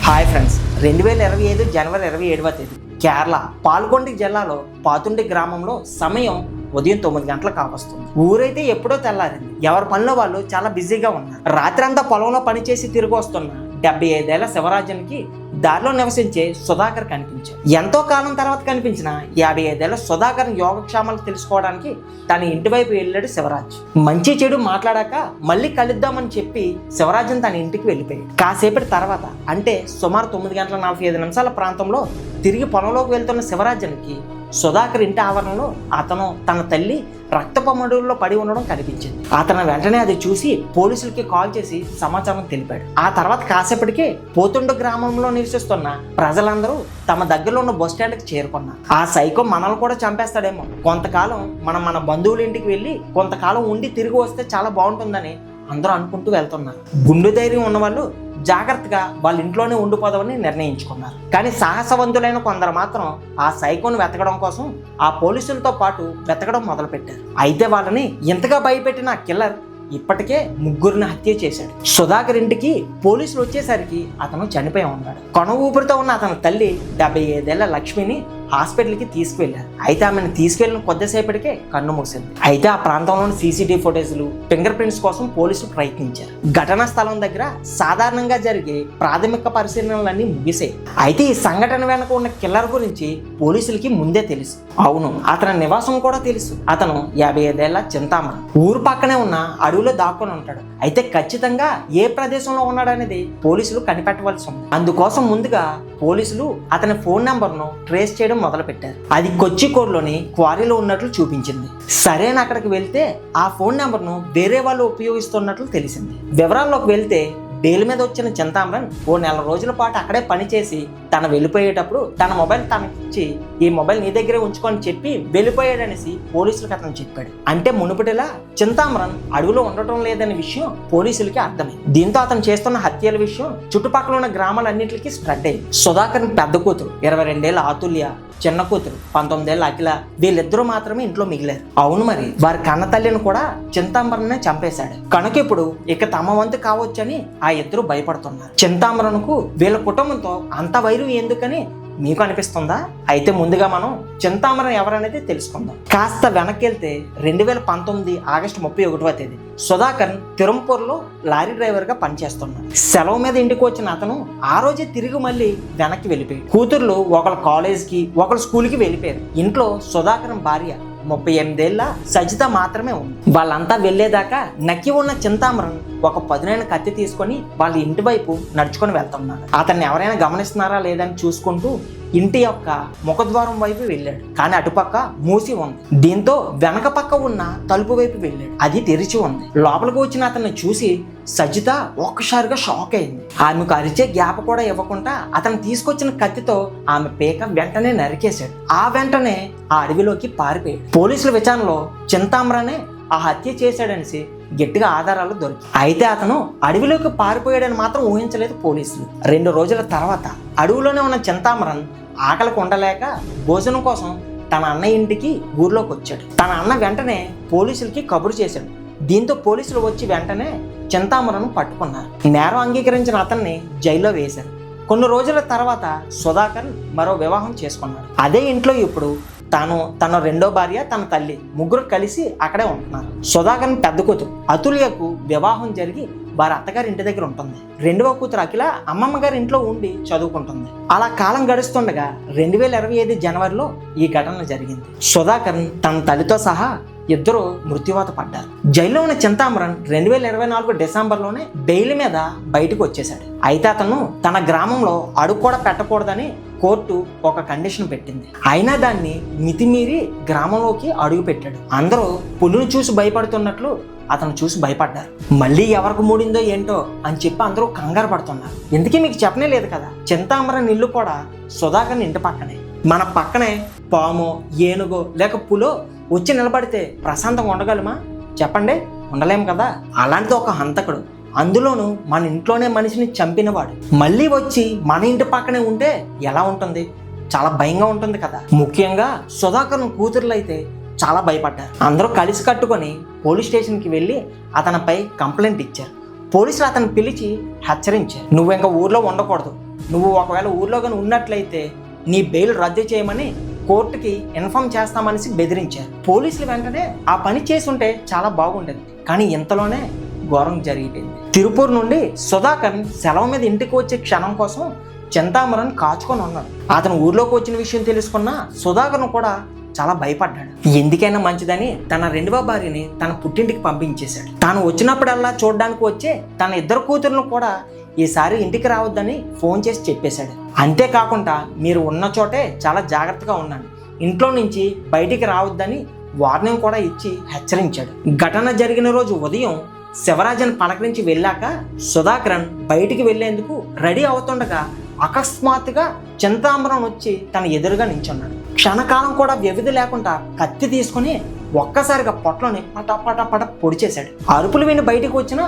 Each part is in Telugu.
హాయ్ ఫ్రెండ్స్, 2025 జనవరి 27వ తేదీ కేరళ పాల్గొండ జిల్లాలో పాతుండి గ్రామంలో సమయం ఉదయం 9 గంటలకు కావస్తుంది. ఊరైతే ఎప్పుడో తెల్లారింది. ఎవరి పనిలో వాళ్ళు చాలా బిజీగా ఉన్నారు. రాత్రి అంతా పొలంలో పనిచేసి తిరిగి వస్తున్న 75 ఏళ్ల శివరాజన్కి దారిలో నివసించే సుధాకర్ కనిపించారు. ఎంతో కాలం తర్వాత కనిపించిన 55 ఏళ్ల సుధాకర్ యోగక్షేమాలు తెలుసుకోవడానికి తన ఇంటి వైపు వెళ్ళాడు శివరాజ్. మంచి చెడు మాట్లాడాక మళ్ళీ కలుద్దామని చెప్పి శివరాజన్ తన ఇంటికి వెళ్ళిపోయాడు. కాసేపటి తర్వాత అంటే సుమారు 9:45 ప్రాంతంలో తిరిగి పొలంలోకి వెళ్తున్న శివరాజన్కి సుధాకర్ ఇంటి ఆవరణలో అతను తన తల్లి రక్తపమడుల్లో పడి ఉండడం కనిపించింది. అతను వెంటనే అది చూసి పోలీసులకి కాల్ చేసి సమాచారం తెలిపాడు. ఆ తర్వాత కాసేపటికే పోతుండు గ్రామంలో నివసిస్తున్న ప్రజలందరూ తమ దగ్గరలో ఉన్న బస్ స్టాండ్కి చేరుకున్నారు. ఆ సైకో మనల్ని కూడా చంపేస్తాడేమో, కొంతకాలం మన బంధువుల ఇంటికి వెళ్ళి కొంతకాలం ఉండి తిరిగి వస్తే చాలా బాగుంటుందని అందరూ అనుకుంటూ వెళ్తున్నారు. గుండె ధైర్యం ఉన్నవాళ్ళు జాగ్రత్తగా వాళ్ళ ఇంట్లోనే ఉండిపోదామని నిర్ణయించుకున్నారు. కానీ సాహసవంతులైన కొందరు మాత్రం ఆ సైకోను వెతకడం కోసం ఆ పోలీసులతో పాటు వెతకడం మొదలుపెట్టారు. అయితే వాళ్ళని ఇంతగా భయపెట్టిన కిల్లర్ ఇప్పటికే 3 హత్య చేశాడు. సుధాకర్ ఇంటికి పోలీసులు వచ్చేసరికి అతను చనిపోయి ఉన్నాడు. కొన ఊపిరితో ఉన్న అతని తల్లి 75 ఏళ్ల లక్ష్మిని హాస్పిటల్కి తీసుకువెళ్లారు. అయితే ఆమెను తీసుకెళ్లిన కొద్దిసేపటికే కన్ను మూసింది. అయితే ఆ ప్రాంతంలోని సీసీటీవీ ఫుటేజ్లు, ఫింగర్ ప్రింట్స్ కోసం పోలీసులు ప్రయత్నించారు. ఘటనా స్థలం దగ్గర సాధారణంగా జరిగే ప్రాథమిక పరిశీలనలన్నీ ముగిసాయి. అయితే ఈ సంఘటన వెనుక ఉన్న కిల్లర్ గురించి పోలీసులకి ముందే తెలుసు. అవును, అతని నివాసం కూడా తెలుసు. అతను 55 ఏళ్ల చింతామణి. ఊరు పక్కనే ఉన్న అడవిలో దాక్కుని ఉంటాడు. అయితే ఖచ్చితంగా ఏ ప్రదేశంలో ఉన్నాడనేది పోలీసులు కనిపెట్టవలసి ఉంది. అందుకోసం ముందుగా పోలీసులు అతని ఫోన్ నెంబర్ను ట్రేస్ చేయడం మొదలు పెట్టారు. అది కొచ్చికోడ్లోని క్వారీలో ఉన్నట్లు చూపించింది. సరైన అక్కడికి వెళ్తే ఆ ఫోన్ నెంబర్ను వేరే వాళ్ళు ఉపయోగిస్తున్నట్లు తెలిసింది. వివరాల్లోకి వెళ్తే బెయిల్ మీద వచ్చిన చింతామరన్ ఓ 4 రోజుల పాటు అక్కడే పనిచేసి తను వెళ్ళిపోయేటప్పుడు తన మొబైల్ తనకిచ్చి ఈ మొబైల్ నీ దగ్గరే ఉంచుకొని చెప్పి వెళ్ళిపోయాడనేసి పోలీసులకు అతను చెప్పాడు. అంటే మునుపటిలా చింతామరన్ అడవిలో ఉండటం లేదనే విషయం పోలీసులకి అర్థమైంది. దీంతో అతను చేస్తున్న హత్యల విషయం చుట్టుపక్కల ఉన్న గ్రామాలన్నింటికి స్ప్రెడ్ అయింది. సుధాకర్ పెద్ద కూతురు 22 ఏళ్ల ఆతుల్య, చిన్న కూతురు 19 ఏళ్ల అఖిల, వీళ్ళిద్దరూ మాత్రమే ఇంట్లో మిగిలారు. అవును, మరి వారి కన్న తల్లిని కూడా చింతామరన్నే చంపేశాడు. కనుక ఇప్పుడు ఇక తమ వంతు కావచ్చని ఆ ఇద్దరు భయపడుతున్నారు. చింతామరన్కు వీళ్ళ కుటుంబంతో అంత వైరం ఎందుకని మీకు అనిపిస్తుందా? అయితే ముందుగా మనం చింతామరన్ ఎవరనేది తెలుసుకుందాం. కాస్త వెనక్కి వెళ్తే 2019 ఆగస్టు 31వ తేదీ సుధాకర్ తిరుంపూర్లో లారీ డ్రైవర్ గా పనిచేస్తున్నాడు. సెలవు మీద ఇంటికి వచ్చిన అతను ఆ రోజే తిరిగి మళ్ళీ వెనక్కి వెళ్ళిపోయాడు. కూతుర్లు ఒకళ్ళు కాలేజ్కి, ఒకళ్ళు స్కూల్కి వెళ్ళిపోయారు. ఇంట్లో సుధాకర్ భార్య 38 ఏళ్ల సజిత మాత్రమే ఉంది. వాళ్ళంతా వెళ్లేదాకా నక్కి ఉన్న చింతామరన్ ఒక పదునైన కత్తి తీసుకొని వాళ్ళ ఇంటి వైపు నడుచుకొని వెళ్తున్నాడు. అతన్ని ఎవరైనా గమనిస్తున్నారా లేదని చూసుకుంటూ ఇంటి యొక్క ముఖద్వారం వైపు వెళ్ళాడు. కానీ అటుపక్క మూసి ఉంది. దీంతో వెనక పక్క ఉన్న తలుపు వైపు వెళ్ళాడు. అది తెరిచి ఉంది. లోపలికి వచ్చిన అతన్ని చూసి సజిత ఒక్కసారిగా షాక్ అయింది. ఆమెకు అరిచే గ్యాప్ కూడా ఇవ్వకుండా అతను తీసుకొచ్చిన కత్తితో ఆమె పేక వెంటనే నరికేశాడు. ఆ వెంటనే ఆ అడవిలోకి పారిపోయాడు. పోలీసుల విచారణలో చింతామరనే ఆ హత్య చేశాడనేసి గట్టిగా ఆధారాలు దొరికి. అయితే అతను అడవిలోకి పారిపోయాడని మాత్రం ఊహించలేదు పోలీసులు. 2 రోజుల తర్వాత అడవిలోనే ఉన్న చింతామరన్ ఆకలికి ఉండలేక భోజనం కోసం తన అన్న ఇంటికి ఊర్లోకి వచ్చాడు. తన అన్న వెంటనే పోలీసులకి కబురు చేశాడు. దీంతో పోలీసులు వచ్చి వెంటనే చింతామరన్ పట్టుకున్నారు. నేరం అంగీకరించిన అతన్ని జైల్లో వేశారు. కొన్ని రోజుల తర్వాత సుధాకర్ మరో వివాహం చేసుకున్నాడు. అదే ఇంట్లో ఇప్పుడు తన రెండో భార్య, తన తల్లి ముగ్గురు కలిసి అక్కడే ఉంటున్నారు. సుధాకర్ పెద్ద కూతురు అతుల్యకు వివాహం జరిగి వారి అత్తగారి ఇంటి దగ్గర ఉంటుంది. రెండవ కూతురు అఖిల అమ్మమ్మ గారి ఇంట్లో ఉండి చదువుకుంటుంది. అలా కాలం గడుస్తుండగా 2025 జనవరిలో ఈ ఘటన జరిగింది. సుధాకర్ తన తల్లితో సహా ఇద్దరు మృత్యువాత పడ్డారు. జైల్లో ఉన్న చింతామరన్ 2024 డిసెంబర్లోనే బెయిల్ మీద బయటకు వచ్చేశాడు. అయితే అతను తన గ్రామంలో అడుగు కూడా పెట్టకూడదని కోర్టు ఒక కండిషన్ పెట్టింది. అయినా దాన్ని మితిమీరి గ్రామంలోకి అడుగు పెట్టాడు. అందరూ పులిని చూసి భయపడుతున్నట్లు అతను చూసి భయపడ్డారు. మళ్ళీ ఎవరికి మూడిందో ఏంటో అని చెప్పి అందరూ కంగారు పడుతున్నారు. ఎందుకీ మీకు చెప్పనే లేదు కదా, చింతామరన్ ఇల్లు కూడా సుధాకర్ ఇంటి పక్కనే. మన పక్కనే పాము, ఏనుగో లేక పులో వచ్చి నిలబడితే ప్రశాంతంగా ఉండగలమా చెప్పండి? ఉండలేము కదా. అలాంటిది ఒక హంతకుడు, అందులోనూ మన ఇంట్లోనే మనిషిని చంపినవాడు మళ్ళీ వచ్చి మన ఇంటి పక్కనే ఉంటే ఎలా ఉంటుంది? చాలా భయంగా ఉంటుంది కదా. ముఖ్యంగా సుధాకర్ కూతుర్లు అయితే చాలా భయపడ్డారు. అందరూ కలిసి కట్టుకొని పోలీస్ స్టేషన్కి వెళ్ళి అతనిపై కంప్లైంట్ ఇచ్చారు. పోలీసులు అతను పిలిచి హెచ్చరించారు, నువ్వు ఇంకా ఊర్లో ఉండకూడదు, నువ్వు ఒకవేళ ఊర్లో కానీ ఉన్నట్లయితే నీ బెయిల్ రద్దు చేయమని కోర్టుకి ఇన్ఫార్మ్ చేస్తామనేసి బెదిరించారు. పోలీసులు వెంటనే ఆ పని చేసి ఉంటే చాలా బాగుండేది, కానీ ఇంతలోనే ఘోరం జరిగిపోయింది. తిరుపూర్ నుండి సుధాకర్ సెలవు మీద ఇంటికి వచ్చే క్షణం కోసం చింతామరన్ కాచుకొని ఉన్నాడు. అతను ఊర్లోకి వచ్చిన విషయం తెలుసుకున్న సుధాకర్ను కూడా చాలా భయపడ్డాడు. ఎందుకైనా మంచిదని తన రెండవ భార్యని తన పుట్టింటికి పంపించేశాడు. తాను వచ్చినప్పుడల్లా చూడడానికి వచ్చే తన ఇద్దరు కూతురును కూడా ఈసారి ఇంటికి రావద్దని ఫోన్ చేసి చెప్పేశాడు. అంతేకాకుండా మీరు ఉన్న చోటే చాలా జాగ్రత్తగా ఉండండి, ఇంట్లో నుంచి బయటికి రావద్దని వార్నింగ్ కూడా ఇచ్చి హెచ్చరించాడు. ఘటన జరిగిన రోజు ఉదయం శివరాజన్ పలకరించి వెళ్ళాక సుధాకరన్ బయటికి వెళ్లేందుకు రెడీ అవుతుండగా అకస్మాత్తుగా చింతాంబరం వచ్చి తన ఎదురుగా నించున్నాడు. క్షణకాలం కూడా వ్యవధి లేకుండా కత్తి తీసుకుని ఒక్కసారిగా పొట్లని పట పొడిచేశాడు. అరుపులు విని బయటికి వచ్చిన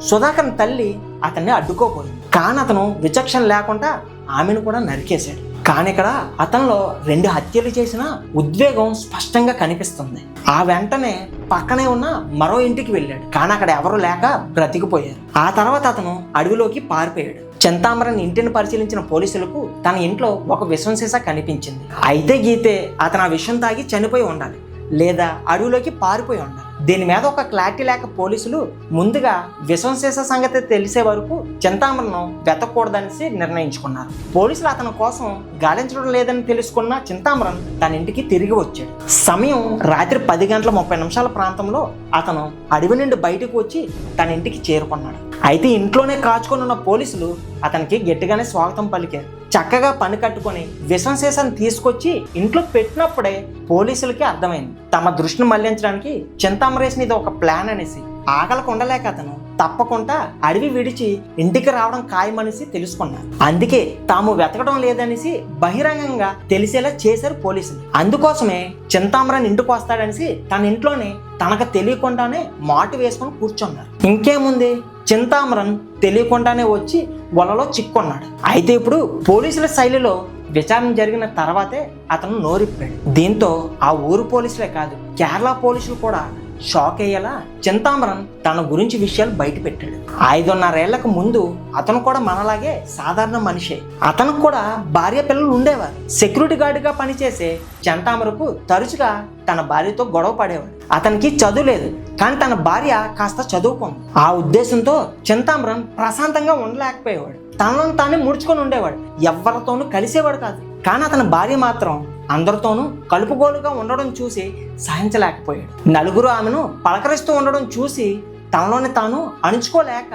సుధాకర్ తల్లి అతన్ని అడ్డుకోపోయింది, కానీ అతను విచక్షణ లేకుండా ఆమెను కూడా నరికేశాడు. కానీ ఇక్కడ అతనిలో 2 హత్యలు చేసిన ఉద్వేగం స్పష్టంగా కనిపిస్తుంది. ఆ వెంటనే పక్కనే ఉన్న మరో ఇంటికి వెళ్ళాడు, కానీ అక్కడ ఎవరు లేక బ్రతికిపోయారు. ఆ తర్వాత అతను అడవిలోకి పారిపోయాడు. చింతామరన్ ఇంటిని పరిశీలించిన పోలీసులకు తన ఇంట్లో ఒక విషం సీసా కనిపించింది. అయితే గీతే అతను ఆ విషం తాగి చనిపోయి ఉండాలి, లేదా అడవిలోకి పారిపోయి ఉండాలి. దీని మీద ఒక క్లారిటీ లేక పోలీసులు ముందుగా విషం సీసా సంగతి తెలిసే వరకు చింతామరను వెతకూడదనేసి నిర్ణయించుకున్నారు. పోలీసులు అతని కోసం గాలించడం లేదని తెలుసుకున్న చింతామరన్ తన ఇంటికి తిరిగి వచ్చాడు. సమయం రాత్రి 10:30 ప్రాంతంలో అతను అడవి నుండి బయటకు వచ్చి తన ఇంటికి చేరుకున్నాడు. అయితే ఇంట్లోనే కాచుకొని ఉన్న పోలీసులు అతనికి గట్టిగానే స్వాగతం పలికారు. చక్కగా పని కట్టుకొని విషం సీసాను తీసుకొచ్చి ఇంట్లో పెట్టినప్పుడే పోలీసులకి అర్థమైంది తమ దృష్టిని మళ్లించడానికి చింతామరేసిన ఇది ఒక ప్లాన్ అనేసి. ఆకలికి ఉండలేక అతను తప్పకుండా అడవి విడిచి ఇంటికి రావడం ఖాయమనేసి తెలుసుకున్నారు. అందుకే తాము వెతకడం లేదనేసి బహిరంగంగా తెలిసేలా చేశారు పోలీసులు. అందుకోసమే చింతామరన్ ఇంటికి వస్తాడనేసి తన ఇంట్లోనే తనకు తెలియకుండానే మాటు వేసుకొని కూర్చున్నారు. ఇంకేముంది, చింతామరన్ తెలియకుండానే వచ్చి వలలో చిక్కున్నాడు. అయితే ఇప్పుడు పోలీసుల శైలిలో విచారణ జరిగిన తర్వాతే అతను నోరిప్పాడు. దీంతో ఆ ఊరు పోలీసులే కాదు, కేరళ పోలీసులు కూడా షాక్ అయ్యేలా చింతామరన్ తన గురించి విషయాలు బయట పెట్టాడు. 5.5 ఏళ్లకు ముందు అతను కూడా మనలాగే సాధారణ మనిషే. అతనికి కూడా భార్య పిల్లలు ఉండేవారు. సెక్యూరిటీ గార్డుగా పనిచేసే చింతామరకు తరచుగా తన భార్యతో గొడవ పడేవాడు. అతనికి చదువు లేదు, కానీ తన భార్య కాస్త చదువుకుంది. ఆ ఉద్దేశంతో చింతామరన్ ప్రశాంతంగా ఉండలేకపోయేవాడు. తనలో తానే ముడుచుకొని ఉండేవాడు, ఎవరితోనూ కలిసేవాడు కాదు. కానీ అతని భార్య మాత్రం అందరితోనూ కలుపుగోలుగా ఉండడం చూసి సహించలేకపోయాడు. నలుగురు ఆమెను పలకరిస్తూ ఉండడం చూసి తనలోని తాను అణుచుకోలేక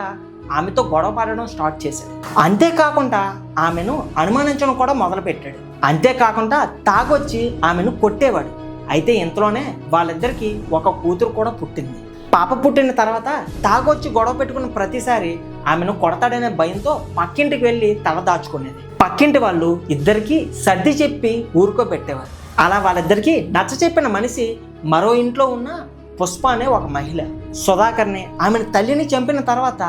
ఆమెతో గొడవ పడడం స్టార్ట్ చేశాడు. అంతేకాకుండా ఆమెను అనుమానించడం కూడా మొదలుపెట్టాడు. అంతేకాకుండా తాగొచ్చి ఆమెను కొట్టేవాడు. అయితే ఇంతలోనే వాళ్ళిద్దరికి ఒక కూతురు కూడా పుట్టింది. పాప పుట్టిన తర్వాత తాగొచ్చి గొడవ పెట్టుకున్న ప్రతిసారి ఆమెను కొడతాడనే భయంతో పక్కింటికి వెళ్ళి తల దాచుకునేది. పక్కింటి వాళ్ళు ఇద్దరికి సర్ది చెప్పి ఊరుకోబెట్టేవారు. అలా వాళ్ళిద్దరికి నచ్చ చెప్పిన మనిషి మరో ఇంట్లో ఉన్న పుష్ప అనే ఒక మహిళ. సుధాకర్ని ఆమెను తల్లిని చంపిన తర్వాత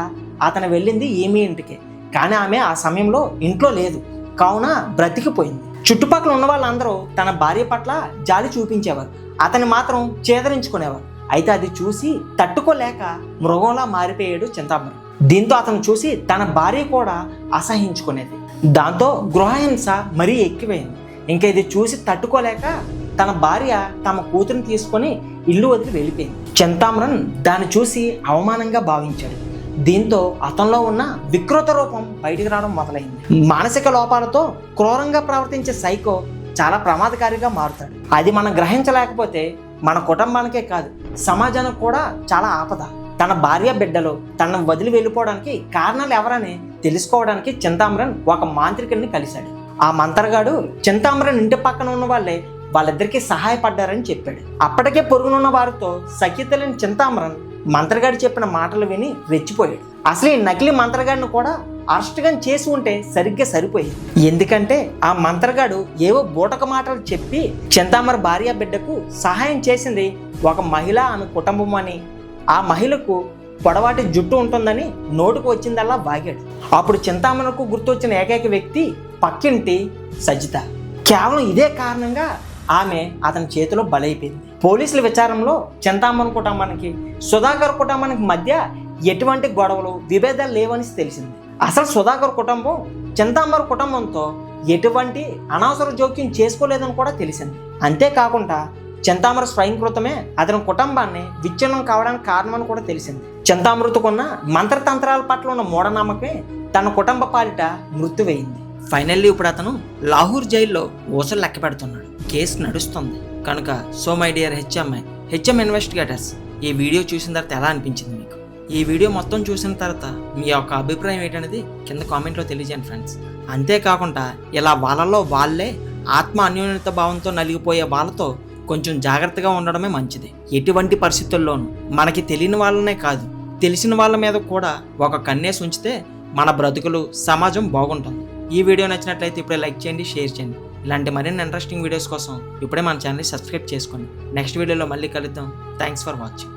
అతను వెళ్ళింది ఈమె ఇంటికి, కానీ ఆమె ఆ సమయంలో ఇంట్లో లేదు, కావున బ్రతికిపోయింది. చుట్టుపక్కల ఉన్న వాళ్ళందరూ తన భార్య పట్ల జాలి చూపించేవారు, అతన్ని మాత్రం చేదరించుకునేవారు. అయితే అది చూసి తట్టుకోలేక మృగంలా మారిపోయాడు చింతామరన్. దీంతో అతను చూసి తన భార్య కూడా అసహించుకునేది. దాంతో గృహహింస మరీ ఎక్కువైంది. ఇంకా ఇది చూసి తట్టుకోలేక తన భార్య తమ కూతురిని తీసుకొని ఇల్లు వదిలి వెళ్ళిపోయింది. చింతామరన్ దాన్ని చూసి అవమానంగా భావించాడు. దీంతో అతనిలో ఉన్న వికృత రూపం బయటికి రావడం మొదలైంది. మానసిక లోపాలతో క్రూరంగా ప్రవర్తించే సైకో చాలా ప్రమాదకారిగా మారుతాడు. అది మనం గ్రహించలేకపోతే మన కుటుంబానికే కాదు, సమాజానికి కూడా చాలా ఆపద. తన భార్య బిడ్డలు తనను వదిలి వెళ్ళిపోవడానికి కారణాలు ఎవరని తెలుసుకోవడానికి చింతామరన్ ఒక మాంత్రికుడిని కలిశాడు. ఆ మంత్రగాడు చింతామరన్ ఇంటి పక్కన ఉన్న వాళ్ళిద్దరికీ సహాయపడ్డారని చెప్పాడు. అప్పటికే పొరుగునున్న వారితో సఖ్యతలేని చింతామరన్ మంత్రగాడు చెప్పిన మాటలు విని రెచ్చిపోయాడు. అసలు ఈ నకిలీ మంత్రగాడిని కూడా అరెస్ట్గా చేసి ఉంటే సరిగ్గా సరిపోయింది. ఎందుకంటే ఆ మంత్రగాడు ఏవో బూటక మాటలు చెప్పి చింతామర భార్య బిడ్డకు సహాయం చేసింది ఒక మహిళ ఆమె కుటుంబం అని, ఆ మహిళకు పొడవాటి జుట్టు ఉంటుందని నోటుకు వచ్చిందల్లా వాగాడు. అప్పుడు చింతామరకు గుర్తొచ్చిన ఏకైక వ్యక్తి పక్కింటి సజిత. కేవలం ఇదే కారణంగా ఆమె అతని చేతిలో బలైపోయింది. పోలీసుల విచారణలో చింతామన్ కుటుంబానికి సుధాకర్ కుటుంబానికి మధ్య ఎటువంటి గొడవలు విభేదాలు లేవని తెలిసింది. అసలు సుధాకర్ కుటుంబం చింతాంబర కుటుంబంతో ఎటువంటి అనవసర జోక్యం చేసుకోలేదని కూడా తెలిసింది. అంతేకాకుండా చింతామృత స్వయంకృతమే అతని కుటుంబాన్ని విచ్ఛిన్నం కావడానికి కారణమని కూడా తెలిసింది. చింతామృతకున్న మంత్రతంత్రాల పట్ల ఉన్న మూఢనమ్మకే తన కుటుంబ పాలిట మృత్యువైంది. ఫైనల్లీ ఇప్పుడు అతను లాహోర్ జైల్లో ఊసలు లెక్క పెడుతున్నాడు. కేసు నడుస్తుంది కనుక so my dear HM investigators, ఈ వీడియో చూసిన తర్వాత ఎలా అనిపించింది మీకు? ఈ వీడియో మొత్తం చూసిన తర్వాత మీ యొక్క అభిప్రాయం ఏంటనేది కింద కామెంట్లో తెలియజేయండి ఫ్రెండ్స్. అంతేకాకుండా ఇలా వాళ్ళలో వాళ్ళే ఆత్మ అన్యోన్యత భావంతో నలిగిపోయే వాళ్ళతో కొంచెం జాగ్రత్తగా ఉండడమే మంచిది. ఎటువంటి పరిస్థితుల్లోనూ మనకి తెలియని వాళ్ళనే కాదు, తెలిసిన వాళ్ళ మీద కూడా ఒక కన్నేసి ఉంచితే మన బ్రతుకులు, సమాజం బాగుంటుంది. ఈ వీడియో నచ్చినట్లయితే ఇప్పుడే లైక్ చేయండి, షేర్ చేయండి. ఇలాంటి మరిన్ని ఇంట్రెస్టింగ్ వీడియోస్ కోసం ఇప్పుడే మన ఛానల్ని సబ్స్క్రైబ్ చేసుకోండి. నెక్స్ట్ వీడియోలో మళ్ళీ కలుద్దాం. Thanks for watching.